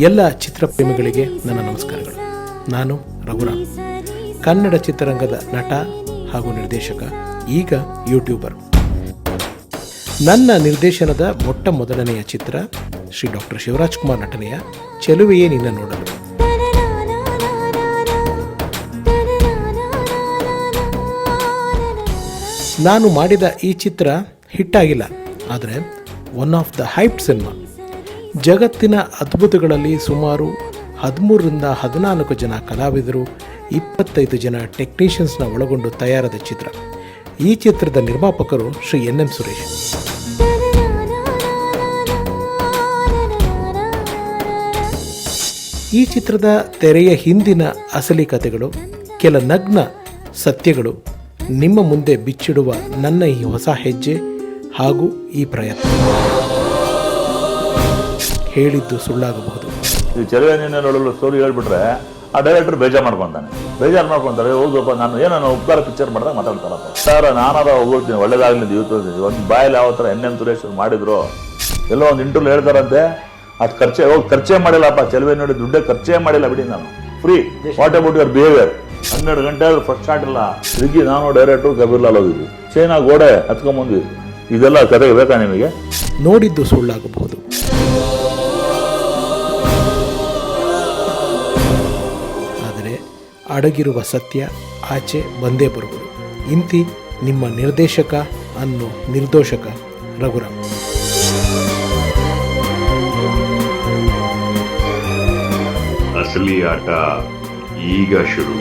ಎಲ್ಲ ಚಿತ್ರಪ್ರೇಮಿಗಳಿಗೆ ನನ್ನ ನಮಸ್ಕಾರಗಳು. ನಾನು ರಘುರಾಮ್, ಕನ್ನಡ ಚಿತ್ರರಂಗದ ನಟ ಹಾಗೂ ನಿರ್ದೇಶಕ, ಈಗ ಯೂಟ್ಯೂಬರ್. ನನ್ನ ನಿರ್ದೇಶನದ ಮೊಟ್ಟ ಮೊದಲನೆಯ ಚಿತ್ರ ಶ್ರೀ ಡಾಕ್ಟರ್ ಶಿವರಾಜ್ ಕುಮಾರ್ ನಟನೆಯ ಚೆಲುವೆಯೇ ನಿನ್ನ ನೋಡಲು. ನಾನು ಮಾಡಿದ ಈ ಚಿತ್ರ ಹಿಟ್ಟಾಗಿಲ್ಲ, ಆದರೆ ಒನ್ ಆಫ್ ದ ಹೈಪ್ಡ್ ಸಿನಿಮಾ. ಜಗತ್ತಿನ ಅದ್ಭುತಗಳಲ್ಲಿ ಸುಮಾರು 13ರಿಂದ 14 ಜನ ಕಲಾವಿದರು, 25 ಜನ ಟೆಕ್ನಿಷಿಯನ್ಸ್ನ ಒಳಗೊಂಡು ತಯಾರಾದ ಚಿತ್ರ. ಈ ಚಿತ್ರದ ನಿರ್ಮಾಪಕರು ಶ್ರೀ NM ಸುರೇಶ್. ಈ ಚಿತ್ರದ ತೆರೆಯ ಹಿಂದಿನ ಅಸಲಿ ಕಥೆಗಳು, ಕೆಲ ನಗ್ನ ಸತ್ಯಗಳು ನಿಮ್ಮ ಮುಂದೆ ಬಿಚ್ಚಿಡುವ ನನ್ನ ಈ ಹೊಸ ಹೆಜ್ಜೆ ಹಾಗೂ ಈ ಪ್ರಯತ್ನ. ಹೇಳಿದ್ದು ಸುಳ್ಳಾಗಬಹುದು. ಈ ಚೆಲುವೆಯೇ ನೋಡಲು ಸ್ಟೋರಿ ಹೇಳ್ಬಿಟ್ರೆ ಆ ಡೈರೆಕ್ಟರ್ ಬೇಜಾರು ಮಾಡ್ಕೊಂತಾರೆ. ಹೌದಪ್ಪ, ನಾನು ಉಪಕಾರ ಪಿಕ್ಚರ್ ಮಾಡಿದಾಗ ಮಾತಾಡ್ತಾರಪ್ಪ ಸರ್, ನಾನಾದ ಹೋಗ್ತೀನಿ, ಒಳ್ಳೇದಾಗಲಿ ಯೂತ್ ಒಂದು ಬಾಯಲ್ಲಿ ಯಾವ ಥರ NM ಸುರೇಶ್ ಮಾಡಿದ್ರು. ಎಲ್ಲೋ ಒಂದು ಇಂಟರ್ವ್ಯೂ ಹೇಳ್ತಾರಂತೆ, ಅದು ಖರ್ಚೇ ಮಾಡಿಲ್ಲಪ್ಪ, ಚೆಲುವೆ ನೋಡಿ ದುಡ್ಡೇ ಖರ್ಚೇ ಮಾಡಿಲ್ಲ ಬಿಡಿ, ನಾನು free. What about your behaviour? 12 ಗಂಟೆ ಆದ್ರೂ ಫಸ್ಟ್ ಸ್ಟಾರ್ಟ್ ಇಲ್ಲ. ಸ್ವಿಗ್ಗಿ ನಾನು ಡೈರೆಕ್ಟ್ರು ಕಬೀರ್ಲಾಲ್ ಹೋಗಿದ್ವಿ, ಚೈನಾ ಗೋಡೆ ಹತ್ಕೊಂಬಂದ್ವಿ. ಇದೆಲ್ಲ ಕಥೆಗೆ ಬೇಕಾ ನಿಮಗೆ? ನೋಡಿದ್ದು ಸುಳ್ಳಾಗಬಹುದು, ಆದರೆ ಅಡಗಿರುವ ಸತ್ಯ ಆಚೆ ಬಂದೇ ಬರುವುದು. ಇಂತಿ ನಿಮ್ಮ ನಿರ್ದೇಶಕ ಅನ್ನೋ ನಿರ್ದೋಷಕ ರಘುರಾಮ್. ಅಸಲಿ ಆಟ ಈಗ ಶುರು.